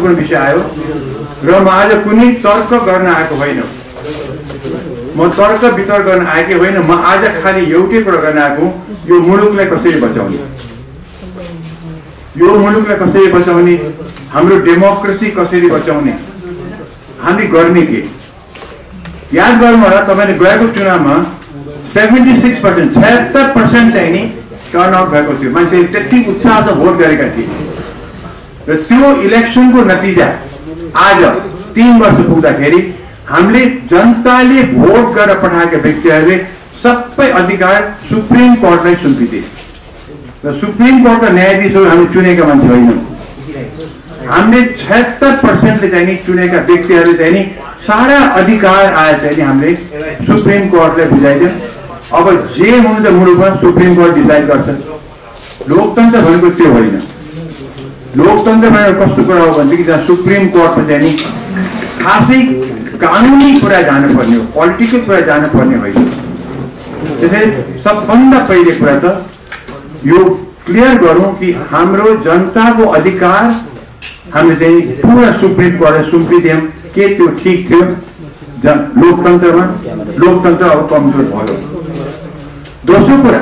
विषय आयो र म आज कुनै तर्क गर्न आएको होइन, म तर्क वितर्क गर्न आएकै होइन। म आज खालि एउटै कुरा गर्न आएको, यो मुलुकलाई कसरी बचाउने, यो मुलुकलाई कसरी बचाउने, हाम्रो डेमोक्रेसी कसरी बचाउने, हामी गर्ने के। याद गर्नु होला, तपाईले गएको चुनावमा 76% 76% चाहिँ नि टर्नआउट भएको थियो, मान्छेले त्यति उत्साहले भोट गरेका थिए र त्यो इलेक्सनको नतिजा आज 3 वर्ष पुग्दाखेरि हामीले जनताले भोट गरेर पठाएका व्यक्तिहरूले सबै अधिकार सुप्रिम कोर्टलाई सुम्पिदिए र सुप्रिम कोर्टका न्यायाधीशहरू हामी चुनेका मान्छे होइनौँ। हामीले 76%ले चाहिँ नि चुनेका व्यक्तिहरूले चाहिँ नि सारा अधिकार आए चाहिँ नि हामीले सुप्रिम कोर्टलाई बुझाइदियो। अब जे हुनु त मुलुकमा सुप्रिम कोर्ट डिसाइड गर्छ। लोकतन्त्र भनेको त्यो होइन। लोकतन्त्र भनेको कस्तो कुरा हो भनेदेखि जहाँ सुप्रिम कोर्टमा चाहिँ नि खासै कानुनी कुरा जानुपर्ने हो, पोलिटिकल कुरा जानुपर्ने होइन। त्यसैले सबभन्दा पहिले कुरा त यो क्लियर गरौँ कि हाम्रो जनताको अधिकार हामीले चाहिँ पुरा सुप्रिम कोर्टले सुम्पिदियौँ। के त्यो ठिक थियो? लोकतन्त्रमा लोकतन्त्र अब कमजोर भयो। दोस्रो कुरा,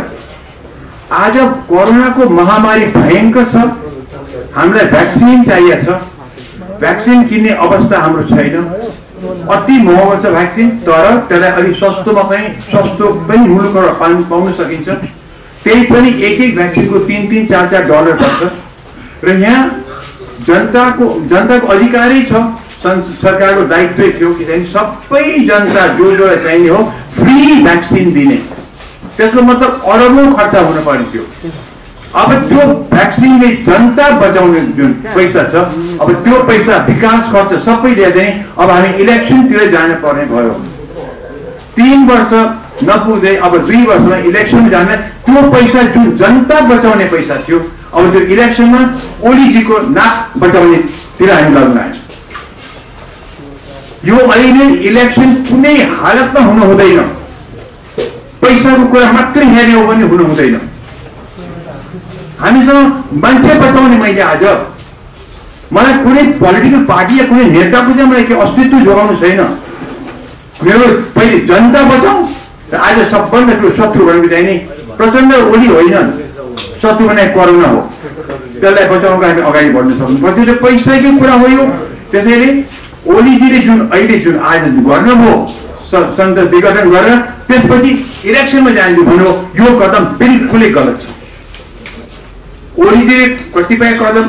आज कोरोनाको महामारी भयङ्कर छ, हामीलाई भ्याक्सिन चाहिएको छ। भ्याक्सिन किन्ने अवस्था हाम्रो छैन, अति महँगो छ भ्याक्सिन, तर त्यसलाई अलिक सस्तो पनि मुलुकबाट पाउन सकिन्छ। त्यही पनि एक भ्याक्सिनको $3-4 पर्छ र यहाँ जनताको अधिकारै छ, सरकारको दायित्वै थियो कि चाहिँ सबै जनता जोलाई चाहिने हो फ्री भ्याक्सिन दिने। त्यसको मतलब अरबौं खर्च हुन पर्ने थियो। अब त्यो भ्याक्सिनले जनता बचाउने जुन पैसा छ, अब त्यो पैसा विकास खर्च सबै दिए अब हामी इलेक्सनतिर जानु पर्ने भयो। 3 वर्ष नपुग्दै अब 2 वर्षमा इलेक्सन जान त्यो पैसा जुन जनता बचाउने पैसा थियो, अब त्यो इलेक्सनमा ओलीजीको नाक बचाउनेतिर हामी गर्न आयौँ। यो अहिले इलेक्सन कुनै हालतमा हुनु हुँदैन। पैसाको कुरा मात्रै हेर्ने हो भने हुनु हुँदैन। हामीसँग मान्छे बचाउने, मैले आज मलाई कुनै पोलिटिकल पार्टी या कुनै नेताको चाहिँ मलाई के अस्तित्व जोगाउनु छैन। मेरो पहिले जनता बचाउँ र आज सबभन्दा ठुलो शत्रु भनेको चाहिँ नि प्रचण्ड ओली होइन, शत्रु भने कोरोना हो। त्यसलाई बचाउनको हामी अगाडि बढ्न सक्नुपर्छ। त्यो पैसाकै कुरा हो यो। त्यसैले ओलीजीले अहिले जुन आज गर्नुभयो, संसद विघटन गरेर त्यसपछि इलेक्सनमा जानु भन्नु, यो कदम बिल्कुलै गलत छ। ओलीजीले कतिपय कदम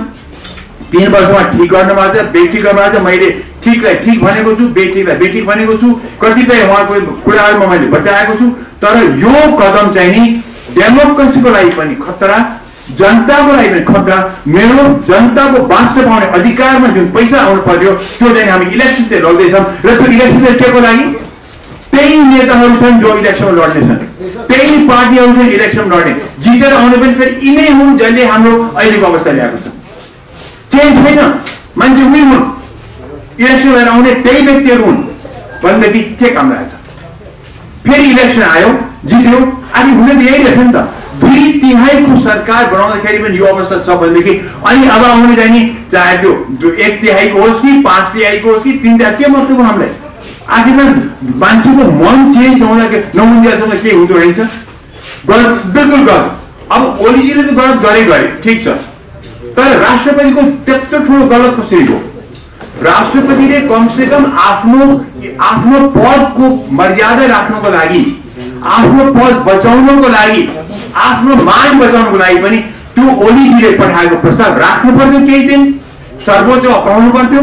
3 वर्षमा ठिक गर्नुभएको छ, बेठिक गर्नुभएको छ। मैले ठिकलाई ठिक भनेको छु, बेठिकलाई बेठिक भनेको छु। कतिपय उहाँको कुराहरूमा मैले बचाएको छु। तर यो कदम चाहिँ नि डेमोक्रेसीको लागि पनि खतरा, जनताको लागि पनि खतरा। मेरो जनताको बाँच्न पाउने अधिकारमा जुन पैसा आउनु पर्यो त्यो चाहिँ हामी इलेक्सनतिर लग्दैछौँ र त्यो इलेक्सनतिर केको लागि? त्यही नेताहरू छन् जो इलेक्सनमा लड्नेछन्, त्यही पार्टीहरू छन् इलेक्सनमा लड्ने। जितेर आउने पनि फेरि यिनै हुन् जसले हाम्रो अहिलेको अवस्था ल्याएको छ। चेन्ज छैन, मान्छे उही हुन्, इलेक्सन भएर आउने त्यही व्यक्तिहरू हुन् भनेदेखि के काम लाग्छ? फेरि इलेक्सन आयो, जित्यो, अनि हुन त यही रहेछ नि त। 2/3 सरकार बनाउँदाखेरि पनि यो अवस्था छ भनेदेखि अनि अब आउने चाहिँ नि चाहे त्यो 1/3 होस् कि 5/3 होस् कि 3/3, के मतलब हो हामीलाई? आखिरमा मान्छेको मन चेन्ज नहुँदासम्म के हुँदो रहेछ? गलत, बिल्कुल गलत। अब ओलीजीले त गलत गरे ठिक छ, तर राष्ट्रपतिको त्यत्रो ठुलो गलत कसरी हो? राष्ट्रपतिले कमसेकम आफ्नो पदको मर्यादा राख्नको लागि, आफ्नो पद बचाउनको लागि, आफ्नो मान बचाउनको लागि पनि त्यो ओलीजीले पठाएको प्रस्ताव राख्नु पर्थ्यो। केही दिन सर्वोच्चमा पठाउनु पर्थ्यो,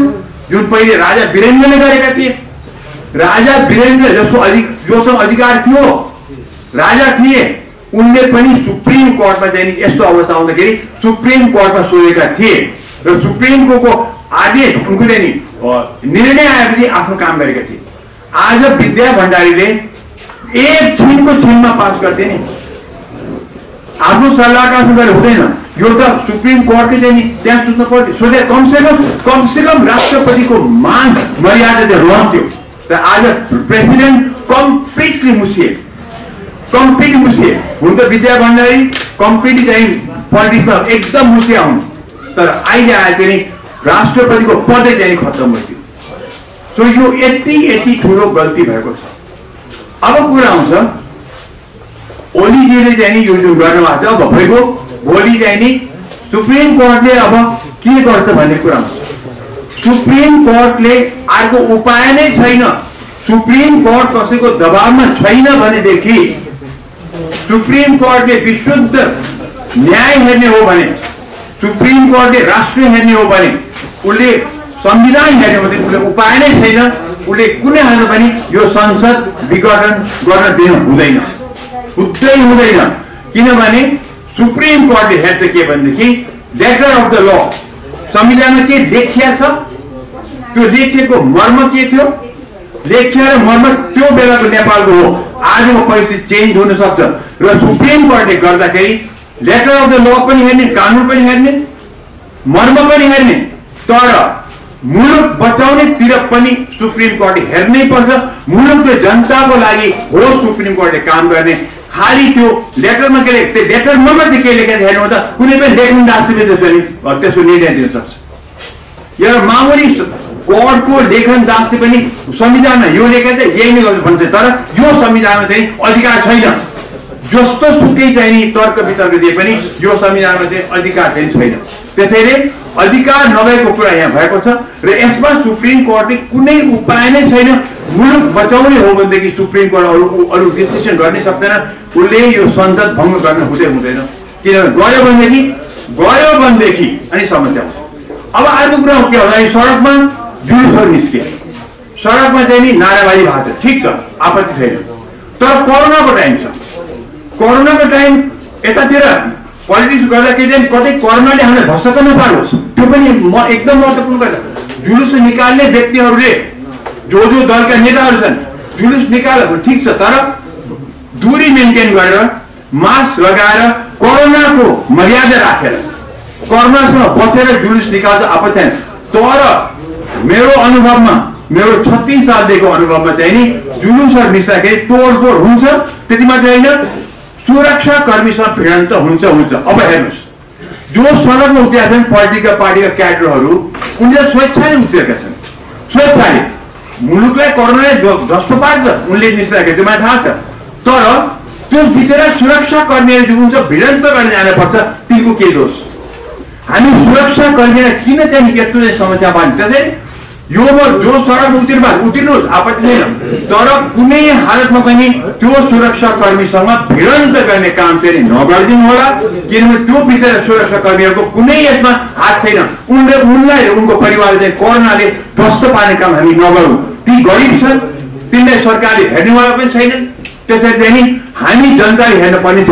जुन पहिले राजा वीरेन्द्रले गरेका थिए। राजा वीरेन्द्र जोसँग अधिकार थियो, राजा थिए, उनले पनि सुप्रिम कोर्टमा चाहिँ यस्तो अवस्था आउँदाखेरि सुप्रिम कोर्टमा सोधेका थिए र सुप्रिम कोर्टको आदेश उनको नि निर्णय आएपछि आफ्नो काम गरेका थिए। आज विद्या भण्डारीले एक छिनमा पास गर्थे नि, आफ्नो सल्लाहकार गरेर हुँदैन। यो त सुप्रिम कोर्टले चाहिँ नि त्यहाँ सुत्नु पर्थ्यो। सोचे कमसेकम राष्ट्रपतिको मान मर्यादा चाहिँ रहन्थ्यो। तर आज प्रेसिडेन्ट कम्प्लिटली मुसिए। हुन त विद्या भण्डारी कम्प्लिटली चाहिँ पोलिटिक्समा एकदम मुसिया हुन्, तर अहिले आए चाहिँ राष्ट्रपतिको पदै चाहिँ खत्तम भयो। सो यो यति ठुलो गल्ती भएको छ। अब कुरा आउँछ ओलीजीले चाहिँ नि यो जुन गर्नुभएको छ, अब भएको भोलि चाहिँ नि सुप्रिम कोर्टले अब के गर्छ भन्ने कुरा आउँछ। सुप्रिम कोर्टले अर्को उपाय नै छैन, सुप्रिम कोर्ट कसैको दबावमा छैन भनेदेखि, सुप्रिम कोर्टले विशुद्ध न्याय हेर्ने हो भने, सुप्रिम कोर्टले राष्ट्र हेर्ने हो भने, उसले संविधान हेर्ने हो भने उसले उपाय नै छैन। उसले कुनै हालमा पनि यो संसद विघटन गर्न दिन हुँदैन। किनभने सुप्रिम कोर्टले हेर्छ के भनेदेखि लेटर अफ द ल, संविधानमा के लेखिया छ, त्यो लेखिएको मर्म के थियो, लेखिया र मर्म त्यो बेलाको नेपालको हो। आजको परिस्थिति चेन्ज हुन सक्छ र सुप्रिम कोर्टले गर्दाखेरि लेटर अफ द ल पनि हेर्ने, कानुन पनि हेर्ने, मर्म पनि हेर्ने, तर मुलुक बचाउनेतिर पनि सुप्रिम कोर्टले हेर्नै पर्छ। मुलुकको जनताको लागि हो सुप्रिम कोर्टले काम गर्ने। खाली त्यो लेटरमा के लेख्छ, लेटरमा मात्रै के लेखेको हेर्नु त कुनै पनि लेखन दासले त्यसको निर्णय दिन सक्छ। यो मामुली कोर्टको लेखन दासले पनि संविधानमा यो लेखेको चाहिँ यही नै गर्छ भन्छ, तर यो संविधानमा चाहिँ अधिकार छैन। जस्तो सुकै चाहिँ नि तर्क वितर्क दिए पनि यो संविधानमा चाहिँ अधिकार चाहिँ छैन। त्यसैले अधिकार नभएको कुरा यहाँ भएको छ र यसमा सुप्रिम कोर्टले कुनै उपाय नै छैन। मुलुक बचाउने हो भनेदेखि सुप्रिम कोर्ट अरू डिसिसन गर्न सक्दैन। उसले यो संसद भङ्ग गर्न हुँदैन। किनभने गयो भनेदेखि अनि समस्या हुन्छ। अब अर्को कुरा के होला, सडकमा जुलुसहरू निस्के, सडकमा चाहिँ नि नाराबाजी भएको छ, ठिक छ, आपत्ति छैन। तर कोरोनाको टाइम छ, कोरोनाको टाइम यतातिर पोलिटिक्स गर्दाखेरि चाहिँ कतै कोरोनाले हामीलाई भ्रष्ट नपारोस्, त्यो पनि एकदम महत्त्वपूर्ण कुरा। जुलुस निकाल्ने व्यक्तिहरूले जो दलका नेताहरू छन् जुलुस निकाल्यो ठिक छ, तर दूरी मेन्टेन गरेर मास्क लगाएर कोरोनाको मर्यादा राखेर कोरोनासँग बचेर जुलुस निकाल्दा आपत्ति छैन। तर मेरो अनुभवमा, मेरो 36 सालदेखिको अनुभवमा चाहिँ नि जुलुसहरू निस्किँदाखेरि तोडफोड हुन्छ। त्यति मात्रै होइन, सुरक्षा कर्मीसँग भिडन्त हुन्छ। अब हेर्नुहोस्, जो सडकमा उत्रिएका छन् पार्टीका क्याडरहरू, उनले स्वेच्छाले उत्रिएका छन्। स्वेच्छाले मुलुकलाई कोरोनाले ध्वस्त पार्छ उनले निस्किँदाखेरि, त्यो मलाई थाहा छ। तर त्यो भित्र सुरक्षा कर्मीहरू जो हुन्छ भिडन्त गर्न जानुपर्छ, तिनको के दोष? हामी सुरक्षा कर्मीलाई किन चाहिँ यत्रो समस्या पार्ने? त्यसैले यो जो सडकमा उत्रिनुहोस्, आपत्ति छैन, तर कुनै हालतमा पनि त्यो सुरक्षा कर्मीसँग भिडन्त गर्ने काम चाहिँ नगरिदिनु होला। किनभने त्यो भित्र सुरक्षा कर्मीहरूको कुनै यसमा हात छैन। उनलाई उनको परिवारले चाहिँ कोरोनाले ध्वस्त पार्ने काम हामी नगरौँ। ती गरिब छन्, तिनलाई सरकारले हेर्नेवाला पनि छैनन्। त्यसरी चाहिँ नि हामी जनताले हेर्न पर्ने छ।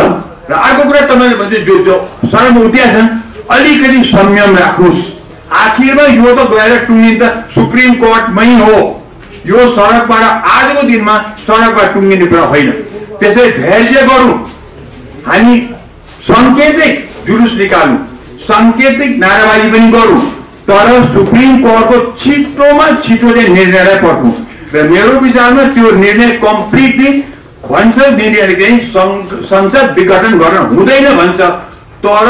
र अर्को कुरा तपाईँले भन्छ जो सडकमा उत्रिएका छन् अलिकति संयम राख्नुहोस्। आखिरमा यो त गएर टुङ्गिन त सुप्रिम कोर्टमै हो। यो सडकबाट आजको दिनमा सडकबाट टुङ्गिने कुरा होइन। त्यसैले धैर्य गरौँ, हामी साङ्केतिक जुलुस निकालौँ, साङ्केतिक नाराबाजी पनि गरौँ, तर सुप्रिम कोर्टको छिटोमा छिटो चाहिँ निर्णयलाई पर्खौँ। र मेरो विचारमा त्यो निर्णय कम्प्लिटली भन्छ, निर्णयले चाहिँ संसद विघटन गर्न हुँदैन भन्छ। तर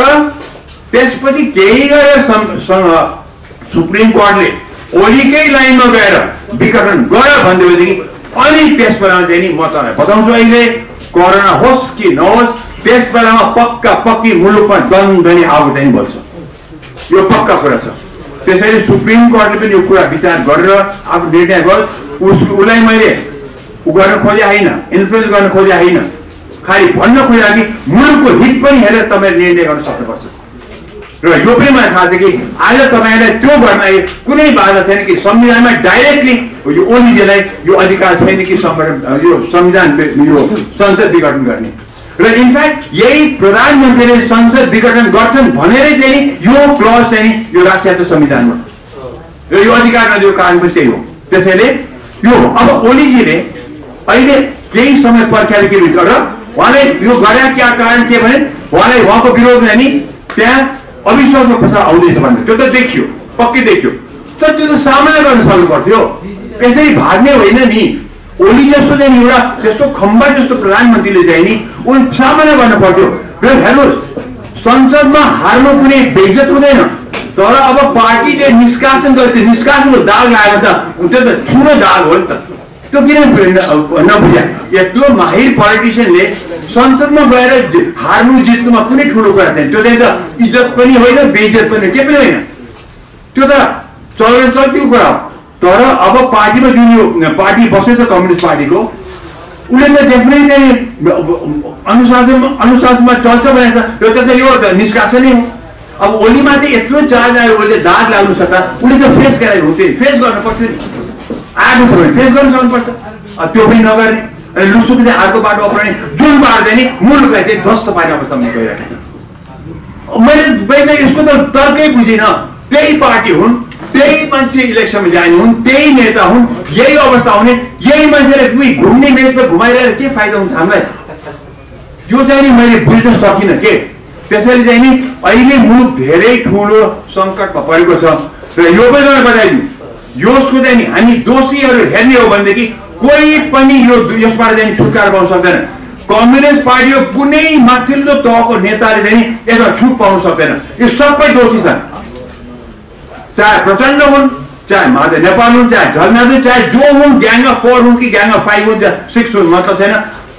त्यसपछि केही गरेर सुप्रिम कोर्टले ओलीकै लाइनमा गएर विघटन गर भनिदिएपछि अनि त्यस बेलामा चाहिँ नि म तपाईँलाई बताउँछु, अहिले कोरोना होस् कि नहोस् त्यस बेलामा पक्की मुलुकमा दन्दनी आगो चाहिँ बल्छ। यो पक्का कुरा छ। त्यसैले सुप्रिम कोर्टले पनि यो कुरा विचार गरेर आफ्नो निर्णय गर्छ। उसलाई मैले गर्न खोजे होइन, इन्फ्लुएन्स गर्न खोजे होइन, खालि भन्न खोजे कि मुलुकको हित पनि हेरेर तपाईँले निर्णय गर्न सक्नुपर्छ। र यो पनि मलाई थाहा छ कि आज तपाईँलाई त्यो गर्न कुनै बाधा छैन कि संविधानमा डाइरेक्टली यो ओलीजीलाई यो अधिकार छैन कि यो संविधान यो संसद विघटन गर्ने। र इनफ्याक्ट यही प्रधानमन्त्रीले संसद विघटन गर्छन् भनेरै चाहिँ नि यो क्लज चाहिँ नि यो राखिएको छ संविधानमा र यो अधिकार नदिएको कारण पनि त्यही हो। त्यसैले यो अब ओलीजीले अहिले केही समय पर्खेर के र उहाँले यो गरे क्या कारण के भने उहाँलाई उहाँको विरोधमा नि त्यहाँ अविश्वासको प्रस्ताव आउँदैछ भन्ने त्यो त देखियो, पक्कै देखियो। तर त्यो त सामना गर्न सक्नु पर्थ्यो, त्यसरी भाग्ने होइन नि। ओली जस्तो चाहिँ एउटा त्यस्तो खम्बा जस्तो प्रधानमन्त्रीले चाहिँ नि उनी सामना गर्न पर्थ्यो। र हेर्नुहोस्, संसदमा हार्नु कुनै बेइज्जत हुँदैन। तर अब पार्टीले निष्कासन गर्छ, निष्कासनको दाग लाग्यो त त्यो त ठुलो दाग हो नि त। त्यो किन नबुझ्या? यत्रो माहिर पोलिटिसियनले संसदमा गएर हार्नु जित्नुमा कुनै ठुलो कुरा छैन। त्यो चाहिँ त इज्जत पनि होइन, बेइज्जत पनि के पनि होइन, त्यो त चल्तीको कुरा हो। तर अब पार्टीमा जुन यो पार्टी बसेछ कम्युनिस्ट पार्टीको, उसले त डेफिनेटली अनुशासनमा चल्छ भनेको छ। यो त निष्कासनै हो। अब ओलीमाथि यत्रो चार्ज आयो, उसले दाग लाग्नु सक्दा उसले त फेस गरेर हुन्थ्यो, फेस गर्नु पर्थ्यो नि। आगो छ भने फेस गर्न सक्नुपर्छ, त्यो पनि नगर्ने। अनि लुसुक चाहिँ अर्को बाटो अप्नाउने, जुन बाटो चाहिँ नि मुलुकलाई चाहिँ ध्वस्त पार्ने अवस्थामा गइरहेको छ। मैले यसको त तर्कै बुझिनँ। त्यही पार्टी हुन्, त्यही मान्छे इलेक्सनमा जाने हुन्, त्यही नेता हुन्, यही अवस्था हुने, यही मान्छेले घुम्ने मेचमा घुमाइरहेर के फाइदा हुन्छ हामीलाई? यो चाहिँ नि मैले बुझ्न सकिनँ के। त्यसैले चाहिँ नि अहिले मुलुक धेरै ठुलो सङ्कटमा परेको छ। र यो पनि बताइदिउँ, यसको चाहिँ नि हामी दोषीहरू हेर्ने हो भनेदेखि कोही पनि यसबाट चाहिँ छुटकारा पाउन सक्दैन। कम्युनिस्ट पार्टीको कुनै माथिल्लो तहको नेताले चाहिँ यसमा छुट पाउन सक्दैन। यो सबै दोषी छन्, चाहे प्रचण्ड हुन्, चाहे माधव नेपाल हुन्, चाहे झलनाथ, चाहे जो हुन्, ग्याङ अफ 4 हुन् कि ग्याङ अफ 5 हुन्, 6 हुन्, मतलब छैन,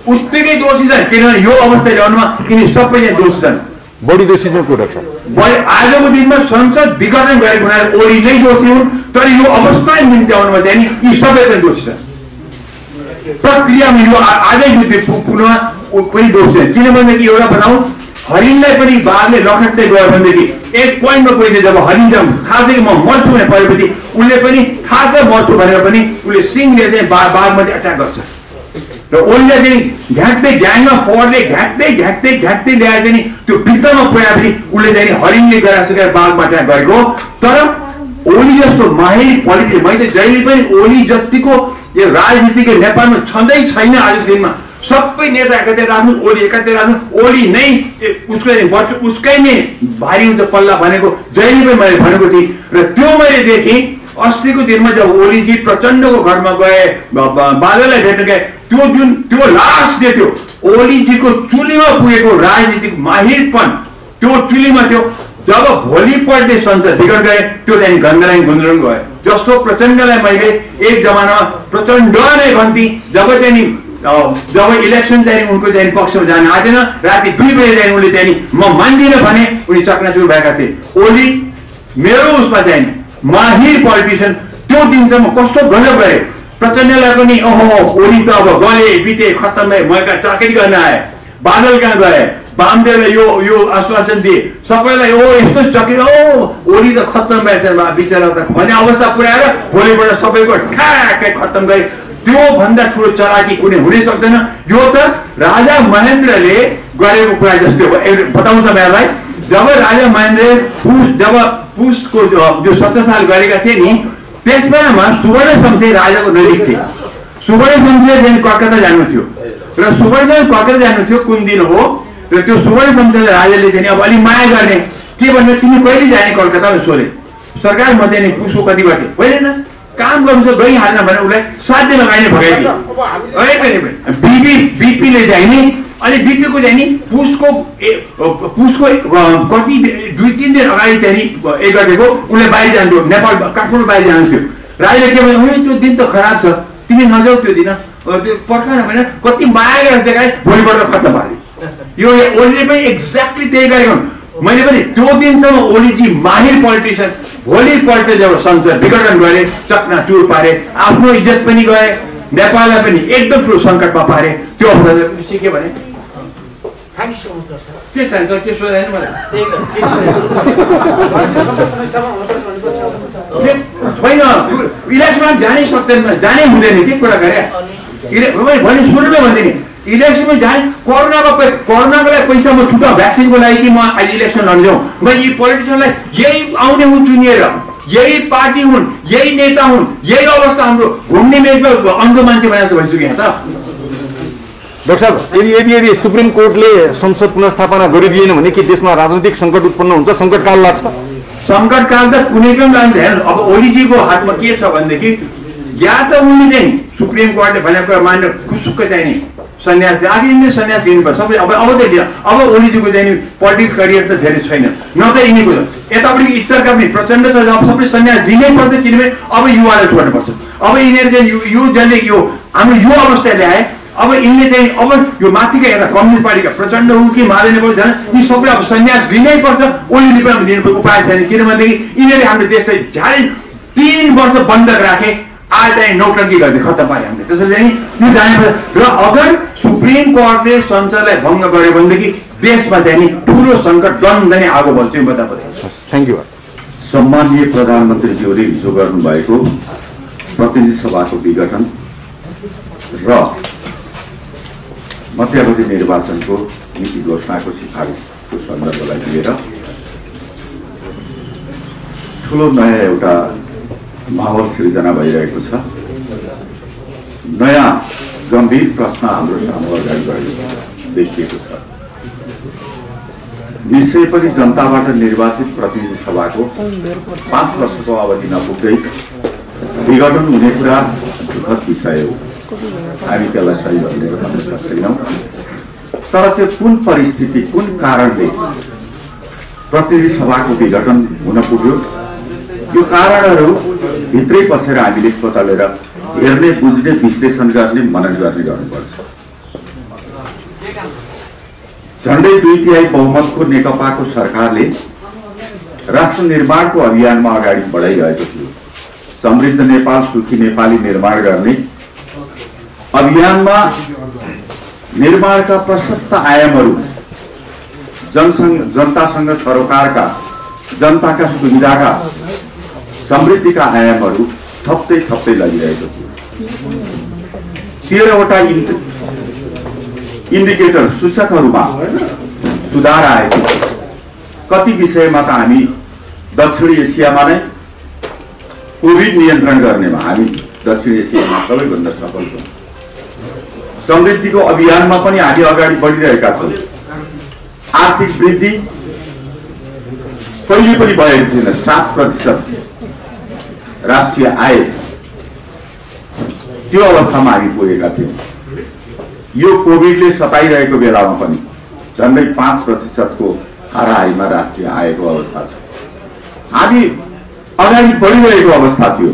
उत्तिकै दोषी छन्। किनभने यो अवस्था ल्याउनुमा यिनी सबै चाहिँ दोषी छन्। बढी दोषी चाहिँ को डाक्टर साहब? आजको दिनमा संसद विघटन गरेको हुनाले ओली नै दोषी हुन्, तर यो अवस्था निम्त्याउनुमा चाहिँ नि यी सबै पनि दोषी छन्। प्रक्रियामा यो आजै पुनः पनि दोषी छन्। किनभनेदेखि एउटा बनाऊ, हरिणलाई पनि बाघले लखट्दै गयो भनेदेखि एक पोइन्टमा पुगेपछि जब हरिण थाहा छ कि म मर्छु भने परेपछि उसले पनि थाहा छ मर्छु भनेर पनि उसले सिङले चाहिँ बाघमाथि एट्याक गर्छ। र ओलीले चाहिँ घ्याक्दै ग्याङमा 4ले घ्याक्दै ल्याएर चाहिँ त्यो भित्तामा पुऱ्याएपछि उसले चाहिँ हरिणले गरासकेर बाघमा एट्याक गरेको। तर ओली जस्तो माहिर पोलिटिसियन मैले जहिले पनि ओली जतिको यो राजनीतिको नेपालमा छँदै छैन। आजको दिनमा सबै नेता एकातिर राख्नु, ओली एकातिर राख्नु, ओली नै उसकै नै भारी हुन्छ पल्ला भनेको जहिले पनि मैले भनेको थिएँ। र त्यो मैले देखेँ अस्तिको दिनमा जब ओलीजी प्रचण्डको घरमा गए, बादललाई भेट्न गए, त्यो लास्ट डे थियो ओलीजीको चुलीमा पुगेको राजनीतिक माहिरपन त्यो चुलीमा थियो। जब भोलिपल्ट संसद विघटन गए त्यो चाहिँ गन्धराङ गुन्द्रुङ गयो। जस्तो प्रचण्डलाई मैले एक जमानामा प्रचण्ड नै भन्थे, जब इलेक्सन चाहिँ उनको चाहिँ पक्षमा जान आएन, राति 2 बजे चाहिँ उनले चाहिँ म मान्दिनँ भने उनी चकनाचुर भएका थिए। ओली मेरो उसमा चाहिँ माहिर पोलिटिसियन त्यो दिनसम्म कस्तो गजब गरे। प्रचण्डलाई पनि ओहो ओली त अब गए बिते खत्तम भए, म कहाँ चाकरी गर्न आए, बादल कहाँ गए, वामदेवले यो आश्वासन दिए सबैलाई, ओ यस्तो चक्री ओली त खत्तम भएछ बिचरा त भन्ने अवस्था पुर्याएर भोलिबाट सबैको ठ्याक्कै खत्तम गरे। त्यो भन्दा ठुलो चलाकी कुनै हुनै सक्दैन। यो त राजा महेन्द्रले गरेको कुरा जस्तै हो। बताउँछ मेरालाई, जब राजा महेन्द्रले पुसको जो 17 साल गरेका थिए नि, त्यस बेलामा सुवर्ण शमशेर राजाको नजिक थिए। सुवर्ण शमशेर चाहिँ कलकत्ता जानु थियो र सुवर्ण कलकत्ता जानु थियो कुन दिन हो। र त्यो सुवर्ण शमशेरले राजाले चाहिँ अब अलिक माया गर्ने के भन्ने, तिमी कहिले जाने कलकत्तामा सोधे। सरकार म चाहिँ पुसको कति गर्थेँ, होइन काम गर्नु छ गइहाल्न भने उसलाई 7 दिन लगाइने भगाइदिए। बिपीले चाहिँ नि, अनि बिपीको चाहिँ नि पुसको कति 2-3 दिन अगाडि चाहिँ नि एक गरेको उसले बाहिर जान्थ्यो, नेपाल काठमाडौँ बाहिर जान्थ्यो। राजाले के भन्यो, त्यो दिन त खराब छ, तिमी नजाऊ त्यो दिन, त्यो पर्खान भने कति माया गरेर देखाए, भोलिबाट खत्तम पारिदियो। यो ओलीले पनि एक्ज्याक्टली त्यही गरेको। मैले पनि त्यो दिनसम्म ओलीजी माहिर पोलिटिसियन, भोलिपल्ट जब संसद विघटन गरे, चकनाचुर पारे, आफ्नो इज्जत पनि गए, नेपाललाई पनि एकदम ठुलो सङ्कटमा पारे। त्यो अवस्थाले पनि सिकेँ भने के चाहिन्छ के सोधेन मलाई होइन। इलेक्सनमा जानै सक्दैन, जानै हुँदैन, के कुरा गरे भने सुरुमै भन्दै नि इलेक्सनमा जाने कोरोनाको लागि पैसा म छुट्टा भ्याक्सिनको लागि कि म आज इलेक्सन लड्छौँ। म यी पोलिटिसियनलाई यही आउने हुन् चुनिएर, यही पार्टी हुन्, यही नेता हुन्, यही अवस्था हाम्रो घुम्ने मेचमा अन्धो मान्छे बनाएर भइसक्यो त। डाक्टर साहब, यदि सुप्रिम कोर्टले संसद पुनर्स्थापना गरिदिएन भने के देशमा राजनीतिक सङ्कट उत्पन्न हुन्छ, सङ्कटकाल लाग्छ? सङ्कटकाल त कुनै पनि लाग्दैन। अब ओलीजीको हातमा के छ भनेदेखि या त उनले चाहिँ सुप्रिम कोर्टले भनेको कुरा मानेर खुसुक्क चाहिँ नि सन्यास आखिर यिनले सन्यास लिनुपर्छ सबै अबदेखि अब ओलीजीको चाहिँ पोलिटिक्स करियर त धेरै छैन न त यिनीको यतापट्टि इतरका पनि प्रचण्ड छ अब सबै सन्यास दिनै पर्छ किनभने अब युवालाई छोड्नुपर्छ अब यिनीहरू चाहिँ यो जसले यो हाम्रो यो अवस्था ल्याए अब यिनले चाहिँ अब यो माथिका एउटा कम्युनिस्ट पार्टीका प्रचण्ड हुन् कि माधव नेपाल झन् यी सबै अब सन्यास लिनै पर्छ ओलीले पनि दिनुपर्छ उपाय छैन किनभनेदेखि यिनीहरूले हाम्रो देशलाई झ्यालै 3 वर्ष बन्द राखे आज चाहिँ नौटङ्की गर्ने खत्तम पारे हामीले त्यसैले चाहिँ यो जानुपर्छ र अगर सुप्रिम कोर्टले संसदलाई भङ्ग गर्यो भनेदेखि देशमा चाहिँ नि ठुलो सङ्कट द्वन्द नै आगो बढ्छ यो बतापछि थ्याङ्क यू सम्माननीय प्रधानमन्त्रीज्यूले हिजो गर्नुभएको प्रतिनिधि सभाको विघटन र मध्यावधि निर्वाचनको नीति घोषणाको सिफारिसको सन्दर्भलाई लिएर ठुलो नयाँ एउटा माहौल सृजना भइरहेको छ नयाँ गम्भीर प्रश्न हाम्रो सामु अगाडि देखिएको छ विषय पनि जनताबाट निर्वाचित प्रतिनिधि सभाको 5 वर्षको अवधि नपुग्दै विघटन हुने कुरा दुःखद विषय हो हामी त्यसलाई सही भन्ने बताउन सक्दैनौँ तर त्यो कुन परिस्थिति कुन कारणले प्रतिनिधि सभाको विघटन हुन पुग्यो यो कारणहरू भित्रै पसेर हामीले खोतलेर हेर्ने बुझ्ने विश्लेषण गर्ने मनन गर्नुपर्छ झन्डै 2/3 बहुमतको नेकपाको सरकारले राष्ट्र निर्माणको अभियानमा अगाडि बढाइरहेको थियो समृद्ध नेपाल सुखी नेपाली निर्माण गर्ने अभियानमा निर्माणका प्रशस्त आयामहरू जनतासँग सरोकारका जनताका सुविधाका समृद्धिका आयामहरू थप्दै लगिरहेको थियो 13 वटा इन्डिकेटर सूचकहरूमा सुधार आएको थियो कति विषयमा त हामी दक्षिण एसियामा नै कोभिड नियन्त्रण गर्नेमा हामी दक्षिण एसियामा सबैभन्दा सफल छौँ समृद्धिको अभियानमा पनि हामी अगाडि बढिरहेका छौँ आर्थिक वृद्धि कहिले पनि भएको थिएन 7% राष्ट्रिय आय त्यो अवस्थामा हामी पुगेका थियौँ यो कोभिडले सताइरहेको बेलामा पनि झन्डै 5% को हाराहारीमा राष्ट्रिय आयको अवस्था छ हामी अगाडि बढिरहेको अवस्था थियो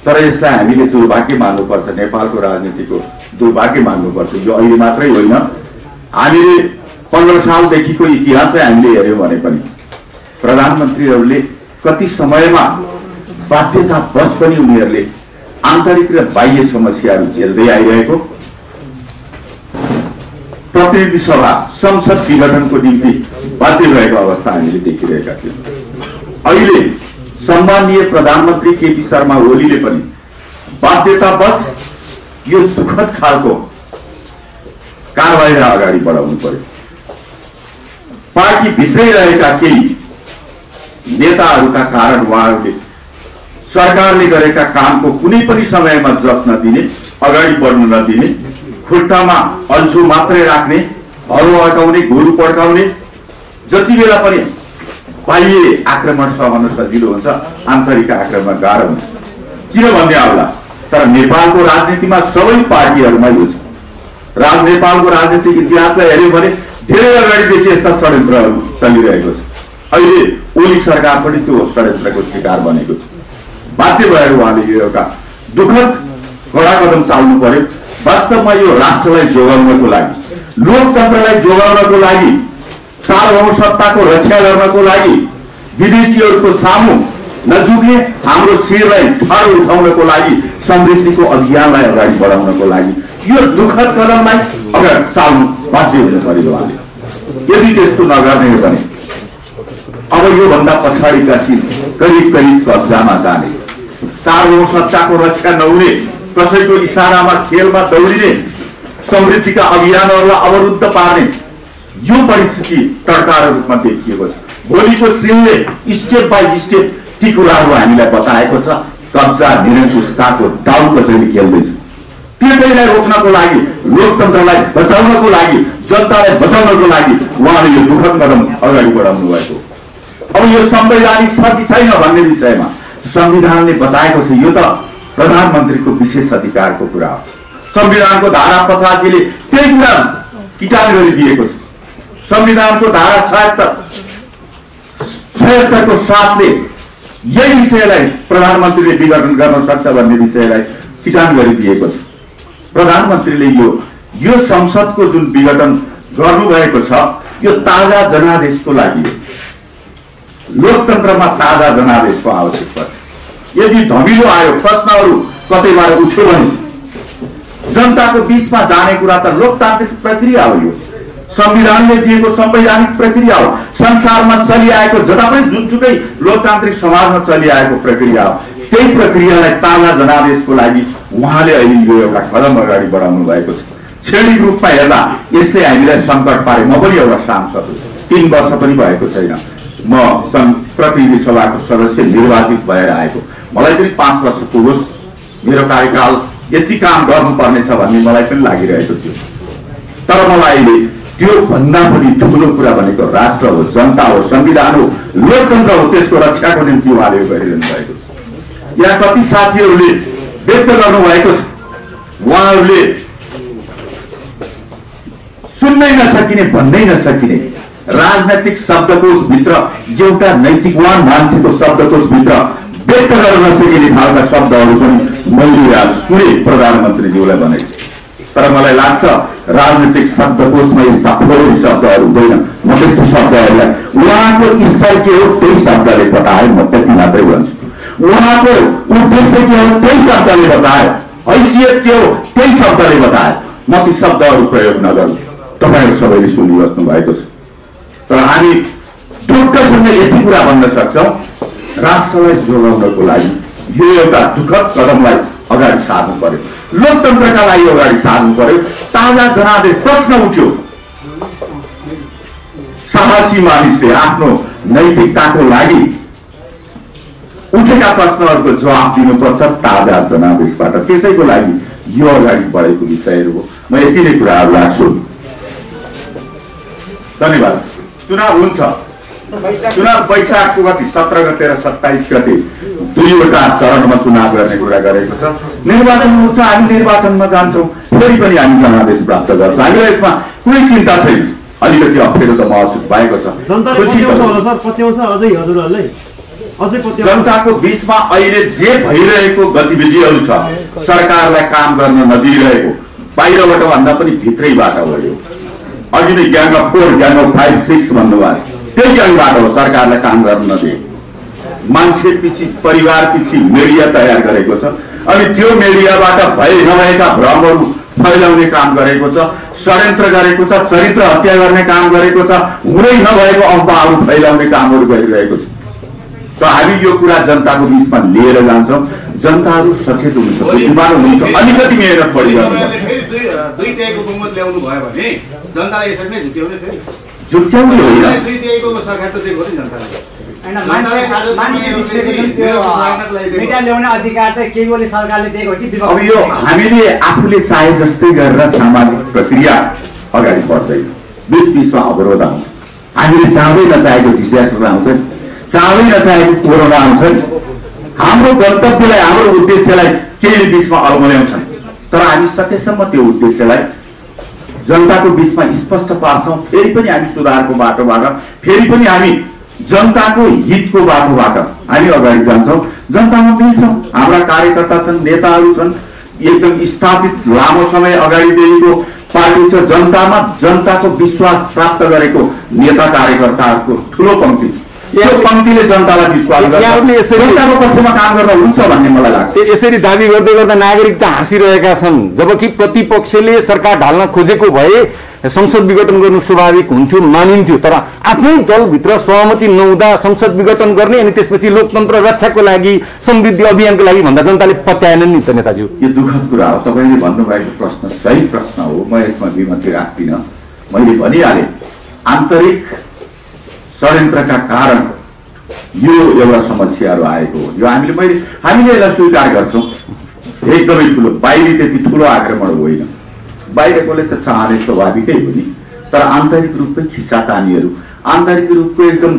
तर यसलाई हामीले दुर्भाग्य मान्नुपर्छ नेपालको राजनीतिको दुर्भाग्य मान्नुपर्छ यो अहिले मात्रै होइन हामीले 15 सालदेखिको इतिहासलाई हामीले हेर्यौँ भने पनि प्रधानमन्त्रीहरूले कति समयमा बाध्यतावश पनि उनीहरूले आन्तरिक र बाह्य समस्याहरू झेल्दै आइरहेको प्रतिनिधि सभा संसद विघटनको निम्ति बाध्य रहेको अवस्था हामीले देखिरहेका थियौँ अहिले सम्माननीय प्रधानमन्त्री केपी शर्मा ओलीले पनि बाध्यतावश यो दुःखद खालको कारबाहीलाई अगाडि बढाउनु पर्यो पार्टी भित्रै रहेका केही नेताहरूका कारण उहाँहरूले सरकारले गरेका कामको कुनै पनि समयमा जस नदिने अगाडि बढ्न नदिने खुट्टामा अल्छो मात्रै राख्ने हलो अटाउने गोरु पड्काउने जति बेला पनि बाह्य आक्रमण सहन सजिलो हुन्छ आन्तरिक आक्रमण गाह्रो हुन्छ किन भन्ने आउला तर नेपालको राजनीतिमा सबै पार्टीहरूमा यो छ नेपालको राजनीतिक इतिहासलाई हेर्यौँ भने धेरै अगाडिदेखि यस्ता षड्यन्त्रहरू चलिरहेको छ अहिले ओली सरकार पनि त्यो षड्यन्त्रको शिकार बनेको थियो बाध्य भएर उहाँले यो एउटा दुःखद कडा कदम चाल्नु पर्यो वास्तवमा यो राष्ट्रलाई जोगाउनको लागि लोकतन्त्रलाई जोगाउनको लागि सार्वभौम सत्ताको रक्षा गर्नको लागि विदेशीहरूको सामु नझुक्ने हाम्रो शिरलाई ठाडो उठाउनको लागि समृद्धिको अभियानलाई अगाडि बढाउनको लागि यो दुःखद कदमलाई अगाडि चाल्नु बाध्य हुनु पर्यो उहाँले यदि त्यस्तो नगर्ने हो भने अब योभन्दा पछाडिका सिन करिब कब्जामा जाने सार्वभौम सत्ताको रक्षा नहुने कसैको इशारामा खेलमा दौडिने समृद्धिका अभियानहरूलाई अवरुद्ध पार्ने यो परिस्थिति टड्कारो रूपमा देखिएको छ भोलिको सिनले स्टेप बाई स्टेप ती कुराहरू हामीलाई बताएको छ कब्जा निरङ्कुशताको दाउ कसैले खेल्दैछ त्यसैलाई रोक्नको लागि लोकतन्त्रलाई बचाउनको लागि जनतालाई बचाउनको लागि उहाँले यो दुःखद कदम अगाडि बढाउनु भएको अब यो संवैधानिक छ कि छैन भन्ने विषयमा संविधानले बताएको छ यो त प्रधानमन्त्रीको विशेष अधिकारको कुरा हो संविधानको धारा 85 ले त्यही कुरा किटान गरिदिएको छ। संविधानको धारा 76 को साथले यही विषयलाई प्रधानमन्त्रीले विघटन गर्न सक्छ भन्ने विषयलाई किटान गरिदिएको छ। प्रधानमन्त्रीले यो संसदको जुन विघटन गर्नुभएको छ यो ताजा जनादेशको लागि हो। लोकतन्त्रमा ताजा जनादेशको आवश्यक पर्छ। यदि धमिलो आयो, प्रश्नहरू कतैबाट उठ्यो भने जनताको बीचमा जाने कुरा त लोकतान्त्रिक प्रक्रिया हो। यो संविधानले दिएको संवैधानिक प्रक्रिया हो। संसारमा चलिआएको जता पनि जुनसुकै लोकतान्त्रिक समाजमा चलिआएको प्रक्रिया हो। त्यही प्रक्रियालाई ताजा जनादेशको लागि उहाँले अहिले यो एउटा कदम अगाडि बढाउनु भएको छ। क्षणिक रूपमा हेर्दा यसले हामीलाई सङ्कट पारे। म पनि एउटा सांसद हो, 3 वर्ष पनि भएको छैन। म प्रतिनिधि सभाको सदस्य निर्वाचित भएर आएको। मलाई पनि 5 वर्ष पुगोस्, मेरो कार्यकाल यति काम गर्नुपर्नेछ भन्ने मलाई पनि लागिरहेको थियो। तर मलाई अहिले त्यो भन्दा पनि ठुलो कुरा भनेको राष्ट्र हो, जनता हो, संविधान हो, लोकतन्त्र हो। त्यसको रक्षाको निम्ति उहाँले गरिरहनु भएको छ। यहाँ कति साथीहरूले व्यक्त गर्नुभएको छ, उहाँहरूले सुन्नै नसकिने, भन्नै नसकिने राजनैतिक शब्दकोशभित्र एउटा नैतिकवान मान्छेको शब्दकोशभित्र व्यक्त गर्न नसकिने खालका शब्दहरू पनि मैले आज सुने प्रधानमन्त्रीज्यूलाई भने। तर मलाई लाग्छ राजनैतिक शब्दकोशमा यस्ता फोहोर शब्दहरू हुँदैन। म त्यस्तो शब्दहरूलाई उहाँको स्तर के हो त्यही शब्दले बताए, म त्यति मात्रै भन्छु। उहाँको उद्देश्य के हो त्यही शब्दले बताए, हैसियत के हो त्यही शब्दले बताए। म ती शब्दहरू प्रयोग नगर्छु। तपाईहरु सबैले सुनिबस्नु भएको छ। तर हामी ढुक्कसँग यति कुरा भन्न सक्छौं, राष्ट्रलाई जोगाउनको लागि यो एउटा दुःखद कदमलाई अगाडि सार्नु पर्यो। लोकतन्त्रका लागि अगाडि सार्नु पर्यो। ताजा जनादेश प्रश्न उठ्यो, साहसी मानिसले आफ्नो नैतिकताको लागि उठेका प्रश्नहरूको जवाब दिनुपर्छ ताजा जनादेशबाट। त्यसैको लागि यो अगाडि बढेको विषयहरू हो। म यति नै कुराहरू राख्छु। धन्यवाद। चुनाव हुन्छ। चुनाव वैशाखको गति 17 गते र 27 गते 2वटा चरणमा चुनाव गर्ने कुरा गरेको छ। निर्वाचन हुन्छ, हामी निर्वाचनमा जान्छौँ, फेरि पनि हामी जनादेश प्राप्त गर्छौँ। हामीलाई यसमा कुनै चिन्ता छैन। अलिकति अप्ठ्यारो त महसुस भएको छ। जनताको बीचमा अहिले जे भइरहेको गतिविधिहरू छ, सरकारलाई काम गर्न नदिइरहेको, बाहिरबाट भन्दा पनि भित्रैबाट हो। यो अघि नै ग्याङ अफ 4, ग्याङ अफ 5, 6 भन्नुभएको छ। त्यही ग्याङबाट हो सरकारलाई काम गर्न नदिएको। मान्छे पछि, परिवार पछि मिडिया तयार गरेको छ। अनि त्यो मिडियाबाट भए नभएका भ्रमहरू फैलाउने काम गरेको छ, षड्यन्त्र गरेको छ, चरित्र हत्या गर्ने काम गरेको छ, हुँदै नभएको अफवाहहरू फैलाउने कामहरू गरिरहेको छ। त हामी यो कुरा जनताको बीचमा लिएर जान्छौँ। जनताहरू सचेत हुनुहुन्छ, बुद्धिमान हुनुहुन्छ। अलिकति मेहनत बढी गर्नुपर्छ। झुक्याउने होइन, अब यो हामीले आफूले चाहे जस्तै गरेर सामाजिक प्रक्रिया अगाडि बढ्दैन। बीचमा अवरोध आउँछ। हामीले चाहँदै नचाहेको डिजास्टर आउँछ, चाहँदै नचाहेको कोरोना आउँछ। हाम्रो गन्तव्यलाई, हाम्रो उद्देश्यलाई केही बीचमा अल्मल्याउँछन्। तर हामी सकेसम्म त्यो उद्देश्यलाई जनताको बीचमा स्पष्ट पार्छौँ। फेरि पनि हामी सुधारको बाटोबाट, फेरि पनि हामी जनताको हितको बाटोबाट हामी अगाडि जान्छौँ। जनतामा मिल्छौँ। हाम्रा कार्यकर्ता छन्, नेताहरू छन्, एकदम स्थापित लामो समय अगाडिदेखिको पार्टी छ। जनतामा जनताको विश्वास प्राप्त गरेको नेता कार्यकर्ताहरूको ठुलो पंक्ति छ। यो पंक्तिले जनतालाई विश्वास गर्छ, जनताको पक्षमा काम गर्न हुन्छ भन्ने मलाई लाग्छ। यसरी दाबी गर्दै गर्दा नागरिकता हाँसिरहेका छन्, जबकि प्रतिपक्षले सरकार ढाल्न खोजेको भए संसद विघटन गर्नु स्वाभाविक हुन्थ्यो, मानिन्थ्यो। तर आफ्नै दलभित्र सहमति नहुँदा संसद विघटन गर्ने अनि त्यसपछि लोकतन्त्र रक्षाको लागि, समृद्धि अभियानको लागि भन्दा जनताले पत्याएनन् नि त नेताज्यू। यो दुःखद कुरा हो। तपाईले भन्नुभएको प्रश्न सही प्रश्न हो। म यसमा विमति राख्दिनँ। मैले भनिहाले आन्तरिक षड्यन्त्रका कारण यो एउटा समस्याहरू आएको हो। यो हामीले यसलाई स्वीकार गर्छौँ। एकदमै ठुलो, बाहिरी त्यति ठुलो आक्रमण होइन। बाहिरकोले त चाहने स्वाभाविकै हो नि। तर आन्तरिक रूपमै खिचातानीहरू, आन्तरिक रूपको एकदम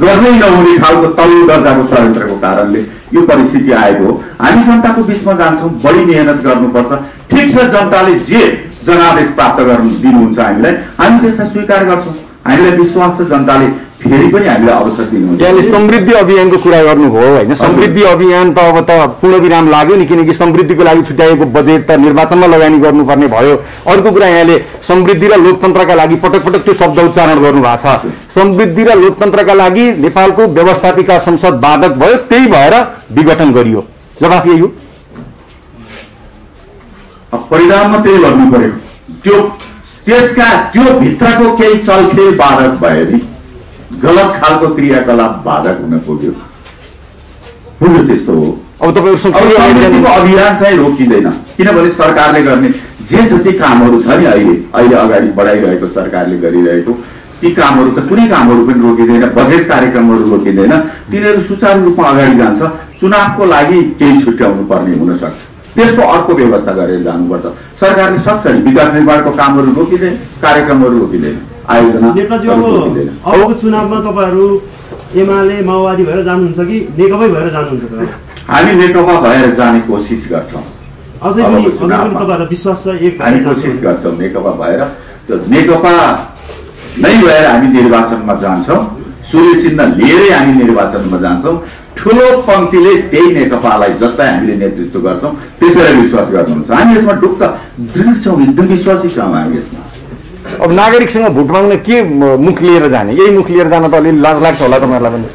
गर्नै नहुने खालको तल्लो दर्जाको षड्यन्त्रको कारणले यो परिस्थिति आएको हो। हामी जनताको बीचमा जान्छौँ, बढी मेहनत गर्नुपर्छ। ठिक छ, जनताले जे जनादेश प्राप्त गर्न दिनुहुन्छ हामीलाई, हामी त्यसलाई स्वीकार गर्छौँ। हामीलाई विश्वास छ जनताले फेरि पनि हामीलाई अवसर दिनुहुन्छ। यहाँले समृद्धि अभियानको कुरा गर्नुभयो होइन, समृद्धि अभियान त अब त पूर्णविराम लाग्यो नि, किनकि समृद्धिको लागि छुट्याएको बजेट त निर्वाचनमा लगानी गर्नुपर्ने भयो। अर्को कुरा यहाँले समृद्धि र लोकतन्त्रका लागि पटक पटक त्यो शब्द उच्चारण गर्नुभएको छ। समृद्धि र लोकतन्त्रका लागि नेपालको व्यवस्थापिका संसद बाधक भयो, त्यही भएर विघटन गरियो। जवाफ यही हो। परिणाममा त्यही गर्नु पर्यो। त्यो भित्रको केही चलखेल बाधक भयो नि, गलत खालको क्रियाकलाप बाधक हुन पुग्यो त्यस्तो हो। अब तपाईहरु समृद्धिको अभियान चाहिँ रोकिँदैन, किनभने सरकारले गर्ने जे जति कामहरू छ नि अहिले अगाडि बढाइरहेको सरकारले गरिरहेको ती कामहरू त कुनै कामहरू पनि रोकिँदैन, बजेट कार्यक्रमहरू रोकिँदैन, तिनीहरू सुचारू रूपमा अगाडि जान्छ। चुनावको लागि केही छुट्याउनु पर्ने हुन सक्छ, त्यसको अर्को व्यवस्था गरेर जानुपर्छ। सरकारले सक्छ नि, विकास निर्माणको कामहरू रोकिँदैन, कार्यक्रमहरू रोकिँदैन, आयोजना रोकिँदैन। अबको चुनावमा तपाईहरु एमाले माओवादी भएर जानुहुन्छ कि नेकपा भएर जानुहुन्छ? हामी नेकपा भएर जाने कोसिस गर्छौँ। अझै पनि तपाईहरुलाई विश्वास छ हामी कोसिस गर्छौँ नेकपा भएर, त्यो नेकपा नै भएर हामी निर्वाचनमा जान्छौँ, सूर्य चिन्ह लिएरै हामी निर्वाचनमा जान्छौँ। ठुलो पंक्तिले त्यही नेकपालाई जसलाई हामीले नेतृत्व गर्छौँ त्यसैलाई विश्वास गर्नुहुन्छ। हामी यसमा ढुक्क दृढ छौँ, एकदम विश्वासी छौँ हामी यसमा। अब नागरिकसँग भोट माग्न के मुख लिएर जाने? यही मुख लिएर जान त अलि लाज लाग्छ होला तपाईहरुलाई पनि?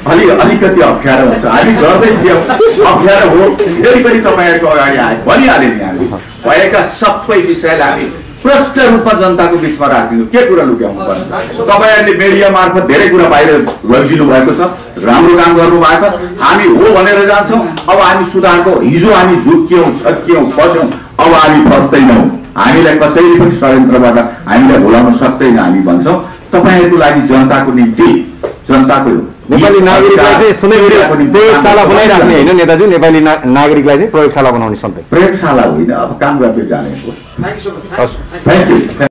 अलिकति अप्ठ्यारो हुन्छ। हामी गर्दै थियौँ, अप्ठ्यारो हो, फेरि पनि तपाईँहरूको अगाडि आए भनिहाल्यो नि। हामी भएका सबै विषयलाई हामी प्रष्ट रूपमा जनताको बिचमा राखिदिनु, के कुरा लुक्याउनु पर्छ? तपाईँहरूले मिडिया मार्फत धेरै कुरा बाहिर लगिदिनु भएको छ, राम्रो काम गर्नु भएको छ। हामी हो भनेर जान्छौँ। अब हामी सुधारको, हिजो हामी झुक्क्यौँ, छक्क्यौँ, फस्यौँ, अब हामी फस्दैनौँ। हामीलाई कसैले पनि षड्यन्त्रबाट हामीलाई भुलाउन सक्दैन, हामी भन्छौँ। तपाईँहरूको लागि जनताको निम्ति, जनताको नेपाली नागरिकलाई चाहिँ सुनैगरी प्रयोगशाला बनाइराख्ने होइन नेताजी? नेपाली नागरिकलाई चाहिँ प्रयोगशाला बनाउने सधैँ प्रयोगशाला होइन, अब काम गर्दै जाने हो। हस्, थ्याङ्क यू।